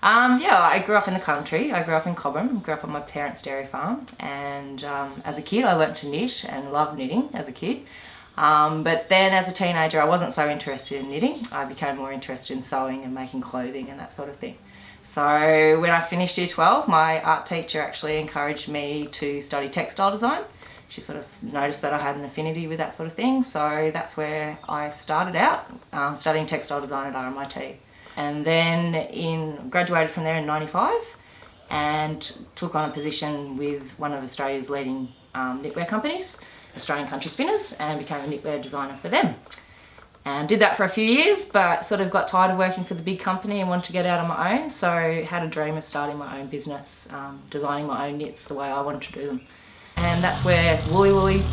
Yeah, I grew up in the country. I grew up in Cobham, grew up on my parents' dairy farm, and as a kid I learnt to knit and loved knitting as a kid. But then as a teenager I wasn't so interested in knitting. I became more interested in sewing and making clothing and that sort of thing. So when I finished year 12, my art teacher actually encouraged me to study textile design. She sort of noticed that I had an affinity with that sort of thing, so that's where I started out, studying textile design at RMIT. And then graduated from there in '95 and took on a position with one of Australia's leading knitwear companies, Australian Country Spinners, and became a knitwear designer for them. And did that for a few years, but sort of got tired of working for the big company and wanted to get out on my own, so had a dream of starting my own business, designing my own knits the way I wanted to do them. And that's where Woolliwoolli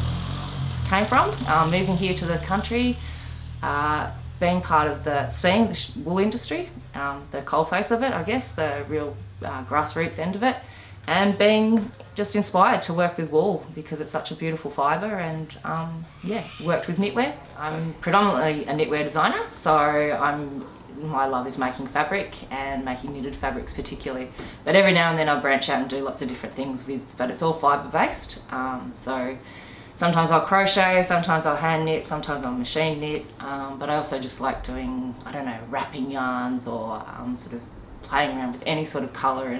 came from, moving here to the country, being part of the wool industry, the coalface of it, I guess, the real grassroots end of it, and being just inspired to work with wool because it's such a beautiful fibre, and yeah, worked with knitwear. I'm predominantly a knitwear designer, so my love is making fabric and making knitted fabrics particularly. But every now and then I'll branch out and do lots of different things but it's all fibre based. So sometimes I'll crochet, sometimes I'll hand knit, sometimes I'll machine knit, but I also just like doing, I don't know, wrapping yarns or sort of playing around with any sort of colour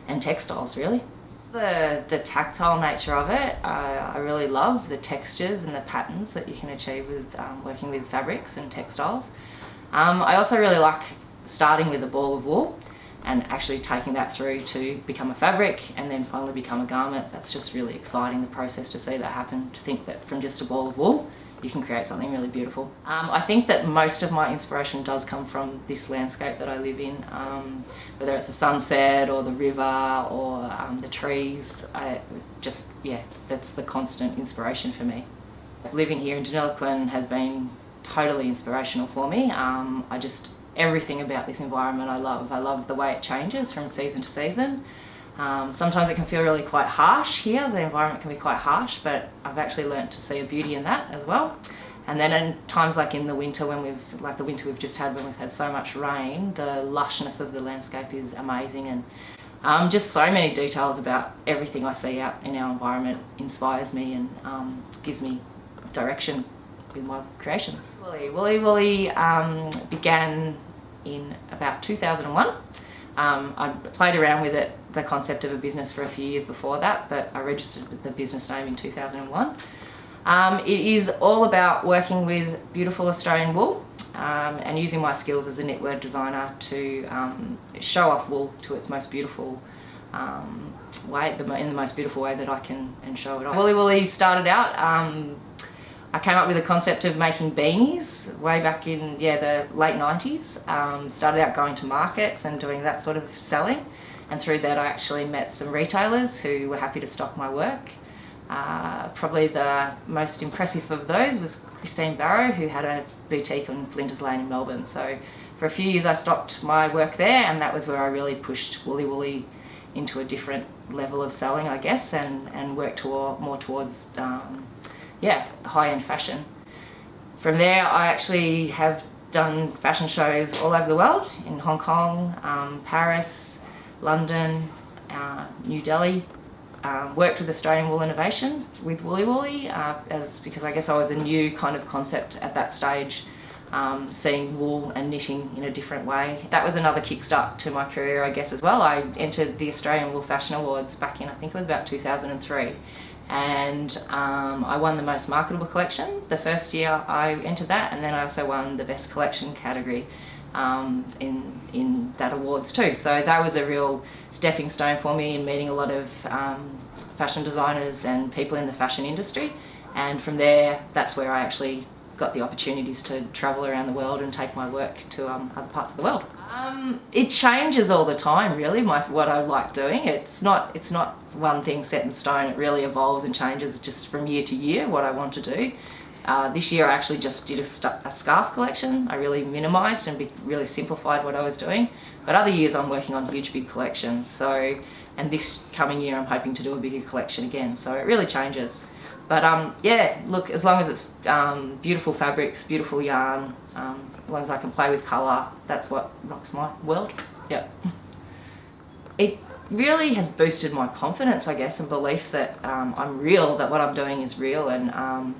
and textiles really. The tactile nature of it, I really love the textures and the patterns that you can achieve with working with fabrics and textiles. I also really like starting with a ball of wool and actually taking that through to become a fabric and then finally become a garment. That's just really exciting, the process, to see that happen, to think that from just a ball of wool you can create something really beautiful. I think that most of my inspiration does come from this landscape that I live in, whether it's the sunset or the river or the trees. That's the constant inspiration for me. Living here in Deniliquin has been totally inspirational for me. Everything about this environment I love. I love the way it changes from season to season. Sometimes it can feel really quite harsh here, the environment can be quite harsh, but I've actually learnt to see a beauty in that as well. And then in times like in the winter, like the winter we've just had when we've had so much rain, the lushness of the landscape is amazing, and just so many details about everything I see out in our environment inspires me and gives me direction with my creations. Woolliwoolli began in about 2001. I played around with it, the concept of a business, for a few years before that, but I registered with the business name in 2001. It is all about working with beautiful Australian wool and using my skills as a knitwear designer to show off wool to its most beautiful way, in the most beautiful way that I can, and show it off. Woolliwoolli started out, I came up with a concept of making beanies way back in the late 90s. Started out going to markets and doing that sort of selling, and through that I actually met some retailers who were happy to stock my work. Probably the most impressive of those was Christine Barrow, who had a boutique on Flinders Lane in Melbourne. So for a few years I stocked my work there, and that was where I really pushed Woolliwoolli into a different level of selling, I guess, and worked more towards high-end fashion. From there I actually have done fashion shows all over the world, in Hong Kong, Paris, London, New Delhi. Worked with Australian Wool Innovation with Woolliwoolli because I guess I was a new kind of concept at that stage, seeing wool and knitting in a different way. That was another kickstart to my career, I guess, as well. I entered the Australian Wool Fashion Awards back in, I think it was about 2003. And I won the most marketable collection the first year I entered that, and then I also won the best collection category in that awards too. So that was a real stepping stone for me in meeting a lot of fashion designers and people in the fashion industry, and from there that's where I actually got the opportunities to travel around the world and take my work to other parts of the world. It changes all the time, really, what I like doing. It's not one thing set in stone. It really evolves and changes just from year to year what I want to do. This year I actually just did a scarf collection. I really minimised and really simplified what I was doing. But other years I'm working on huge big collections. And this coming year I'm hoping to do a bigger collection again. So it really changes. But look, as long as it's beautiful fabrics, beautiful yarn, as long as I can play with colour, that's what rocks my world. Yeah. it really has boosted my confidence, I guess, and belief that I'm real, that what I'm doing is real. And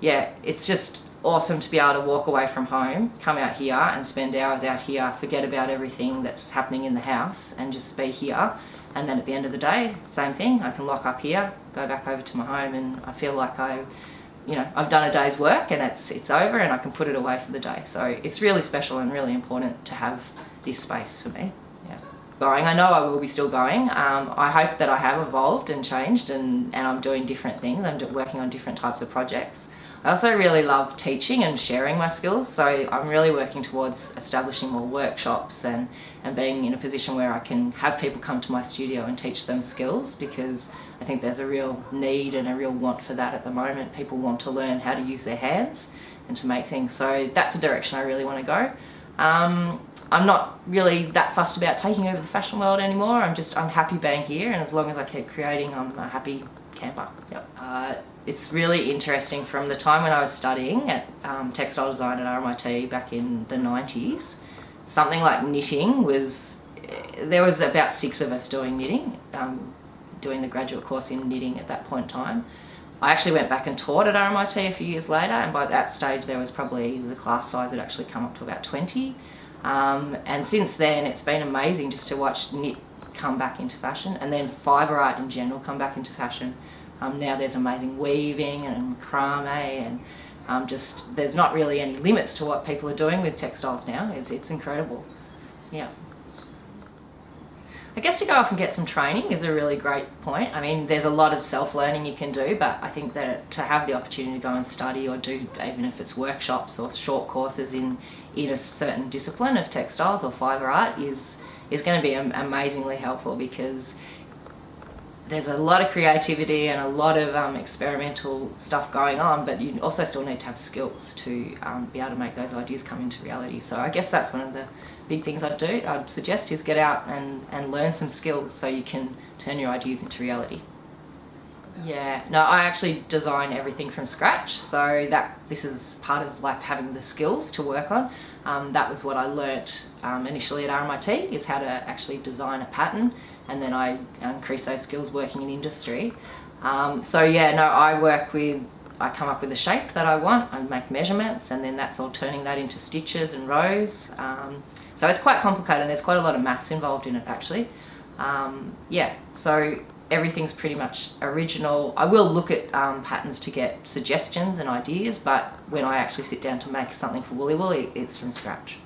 yeah, it's just awesome to be able to walk away from home, come out here and spend hours out here, forget about everything that's happening in the house and just be here. And then at the end of the day, same thing, I can lock up here, go back over to my home, and I feel like I've done a day's work and it's over, and I can put it away for the day. So it's really special and really important to have this space for me. Yeah. Going, I know I will be still going. I hope that I have evolved and changed, and I'm doing different things. I'm working on different types of projects. I also really love teaching and sharing my skills, so I'm really working towards establishing more workshops and being in a position where I can have people come to my studio and teach them skills, because I think there's a real need and a real want for that at the moment. People want to learn how to use their hands and to make things, so that's a direction I really want to go. I'm not really that fussed about taking over the fashion world anymore. I'm happy being here, and as long as I keep creating, I'm a happy camper. Yep. It's really interesting from the time when I was studying at textile design at RMIT back in the 90s. Something like knitting there was about 6 of us doing knitting, doing the graduate course in knitting at that point in time. I actually went back and taught at RMIT a few years later, and by that stage there was probably, the class size had actually come up to about 20. And since then it's been amazing just to watch knit come back into fashion, and then fibre art in general come back into fashion. Now there's amazing weaving and macrame, and there's not really any limits to what people are doing with textiles now. It's incredible. Yeah. I guess to go off and get some training is a really great point. I mean, there's a lot of self-learning you can do, but I think that to have the opportunity to go and study or do, even if it's workshops or short courses in a certain discipline of textiles or fibre art is going to be amazingly helpful, because there's a lot of creativity and a lot of experimental stuff going on, but you also still need to have skills to be able to make those ideas come into reality. So I guess that's one of the big things I'd suggest is get out and learn some skills so you can turn your ideas into reality. Yeah, no, I actually design everything from scratch, so this is part of like having the skills to work on. That was what I learnt initially at RMIT, is how to actually design a pattern, and then I increased those skills working in industry. So yeah, no, I come up with the shape that I want, I make measurements, and then that's all turning that into stitches and rows. So it's quite complicated, and there's quite a lot of maths involved in it actually. Yeah, so everything's pretty much original. I will look at patterns to get suggestions and ideas, but when I actually sit down to make something for Woolliwoolli, it's from scratch.